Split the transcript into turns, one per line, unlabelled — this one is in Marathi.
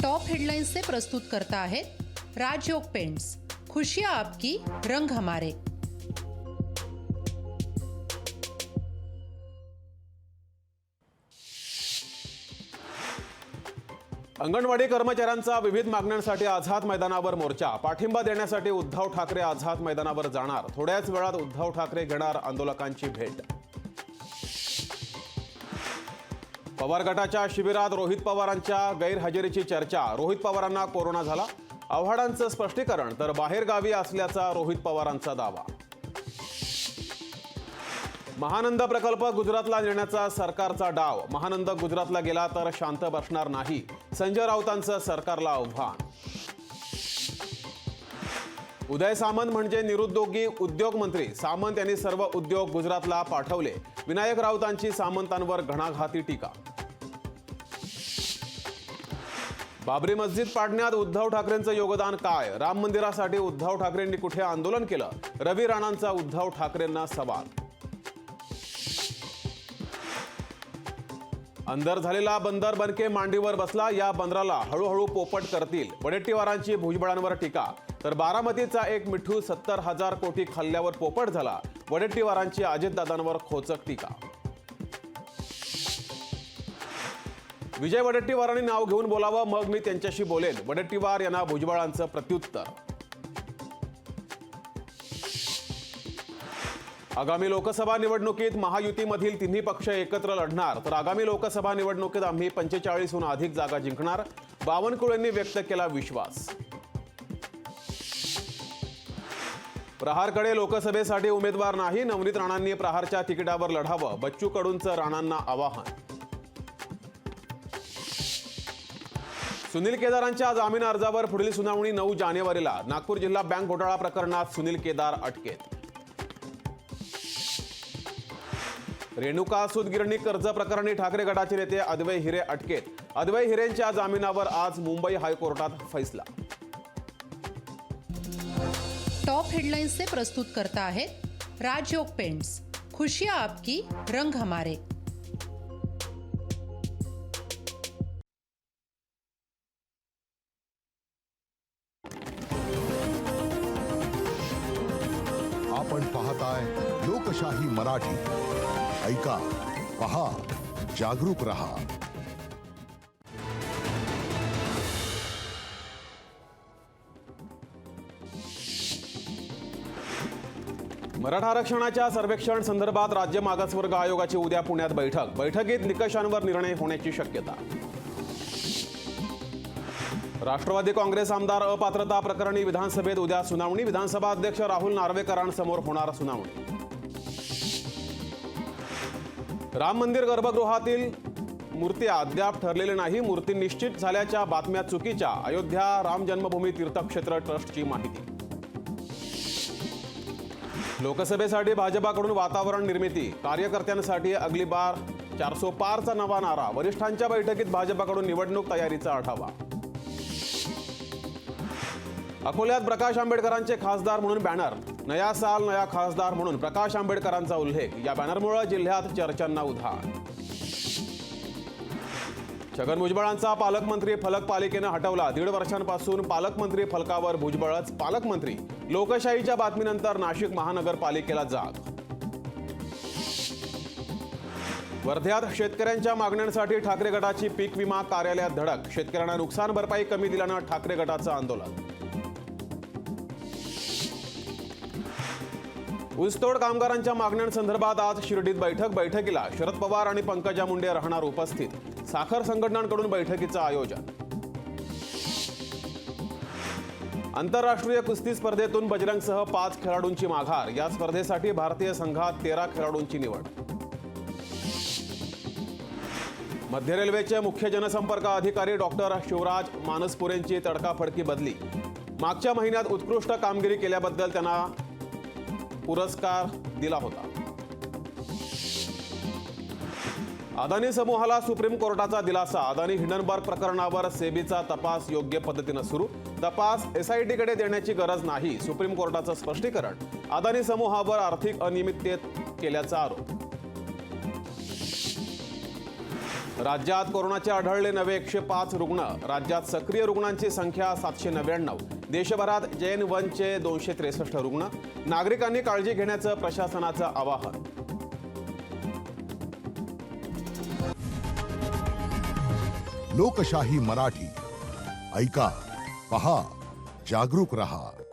टॉप हेडलाइन्सचे प्रस्तुत करता आहेत राजयोग पेंट्स, खुशियाँ आपकी, रंग हमारे।
अंगणवाडी कर्मचाऱ्यांचा विविध मागण्यांसाठी आझाद मैदानावर मोर्चा। पाठिंबा देण्यासाठी उद्धव ठाकरे आझाद मैदानावर जाणार। थोड्याच वेळात उद्धव ठाकरे घेणार आंदोलकांची भेट। पवार गटाच्या शिबिरात रोहित पवारांच्या गैरहजेरीची चर्चा। रोहित पवारांना कोरोना झाला, आव्हाडांचं स्पष्टीकरण, तर बाहेरगावी असल्याचा रोहित पवारांचा दावा। महानंद प्रकल्प गुजरातला नेण्याचा सरकारचा डाव। महानंद गुजरातला गेला तर शांत बसणार नाही, संजय राऊतांचं सरकारला आव्हान। उदय सामंत म्हणजे निरुद्योगी उद्योग मंत्री। सामंत यांनी सर्व उद्योग गुजरातला पाठवले। विनायक राऊतांची सामंतांवर घणाघाती टीका। बाबरी मस्जिद पाडण्यात उद्धव ठाकरेंचं योगदान काय? राम मंदिरासाठी उद्धव ठाकरेंनी कुठे आंदोलन केलं? रवी राणांचा उद्धव ठाकरेंना सवाल। अंदर झालेला बंदर बनके मांडीवर बसला, या बंदराला हळूहळू पोपट करतील। वडेट्टीवारांची भुजबळांवर टीका, तर बारामतीचा एक मिठू 70,000 कोटी खाल्ल्यावर पोपट झाला। वडेट्टीवारांची अजितदादांवर खोचक टीका। विजय वडेट्टीवारांनी नाव घेऊन बोलावं, मग मी त्यांच्याशी बोलेन। वडेट्टीवार यांना भुजबळांचं प्रत्युत्तर। आगामी लोकसभा निवडणुकीत महायुतीमधील तिन्ही पक्ष एकत्र लढणार, तर आगामी लोकसभा निवडणुकीत आम्ही 45हून अधिक जागा जिंकणार, बावनकुळेंनी व्यक्त केला विश्वास। प्रहारकडे लोकसभेसाठी उमेदवार नाही, नवनीत राणांनी प्रहारच्या तिकिटावर लढावं, बच्चू कडूंचं राणांना आवाहन। सुनील केदारांच्या जामीन अर्जावर पुढील सुनावणी 9 जानेवारीला। नागपूर जिल्हा बँक घोटाळा प्रकरणात सुनील केदार अटकेत। रेणुका सूतगिरणी कर्ज प्रकरणी ठाकरे गटाचे नेते अद्वै हिरे अटकेत। अद्वै हिरेंच्या जामिनावर आज मुंबई हायकोर्टात फैसला।
टॉप हेडलाइन्सचे प्रस्तुत करता आहेत राजयोग पेंट्स, खुशियाँ आपकी, रंग हमारे।
आपण पाहताय लोकशाही मराठी। ऐका, पहा, जागरूक रहा।
मराठा आरक्षणाच्या सर्वेक्षण संदर्भात राज्य मागासवर्ग आयोगाची उद्या पुण्यात बैठक। बैठकीत निकषांवर निर्णय होण्याची शक्यता। राष्ट्रवादी काँग्रेस आमदार अपात्रता प्रकरणी विधानसभेत उद्या सुनावणी। विधानसभा अध्यक्ष राहुल नार्वेकरांसमोर होणार सुनावणी। राम मंदिर गर्भगृहातील मूर्त्या अद्याप ठरलेले नाही, मूर्ती निश्चित झाल्याच्या बातम्या चुकीच्या। अयोध्या राम जन्मभूमी तीर्थक्षेत्र ट्रस्टची माहिती। लोकसभेसाठी भाजपाकडून वातावरण निर्मिती, कार्यकर्त्यांसाठी अगली बार 400 पारचा नवा नारा। वरिष्ठांच्या बैठकीत भाजपाकडून निवडणूक तयारीचा आढावा। अकोल्यात प्रकाश आंबेडकरांचे खासदार म्हणून बॅनर। नया साल नया खासदार म्हणून प्रकाश आंबेडकरांचा उल्लेख। या बॅनरमुळे जिल्ह्यात चर्चांना उधाण। छगन भुजबळांचा पालकमंत्री फलक पालिकेनं हटवला। 1.5 वर्षांपासून पालकमंत्री फलकावर भुजबळच पालकमंत्री। लोकशाहीच्या बातमीनंतर नाशिक महानगरपालिकेला जाग। वर्ध्यात शेतकऱ्यांच्या मागण्यांसाठी ठाकरे गटाची पीक विमा कार्यालयात धडक। शेतकऱ्यांना नुकसान भरपाई कमी दिल्यानं ठाकरे गटाचं आंदोलन। ऊसतोड कामगारांच्या मागण्यांसंदर्भात आज शिर्डीत बैठक। बैठकीला शरद पवार आणि पंकजा मुंडे राहणार उपस्थित। साखर संघटनांकडून बैठकीचं आयोजन। आंतरराष्ट्रीय कुस्ती स्पर्धेतून बजरंगसह 5 खेळाडूंची माघार। या स्पर्धेसाठी भारतीय संघात 13 खेळाडूंची निवड। मध्य रेल्वेचे मुख्य जनसंपर्क अधिकारी डॉक्टर शिवराज मानसपुरेंची तडकाफडकी बदली। मागच्या महिन्यात उत्कृष्ट कामगिरी केल्याबद्दल त्यांना पुरस्कार दिला होता। अदानी समूहाला सुप्रीम कोर्टाचा दिलासा। अदानी हिंडनबर्ग प्रकरणावर सेबीचा तपास योग्य पद्धतीने सुरू। तपास एसआयटीकडे देण्याची गरज नाही, सुप्रीम कोर्टाचं स्पष्टीकरण। अदानी समूहावर आर्थिक अनियमिततेत केल्याचा आरोप। राज्यात कोरोनाचे आढळले नवे 105 रुग्ण. राज्यात सक्रिय रुग्णांची संख्या 799. देशभरात JN1चे 263 रुग्ण. नागरिकांनी काळजी घेण्याचं प्रशासनाचं आवाहन.
लोकशाही मराठी ऐका, पहा, जागरूक रहा.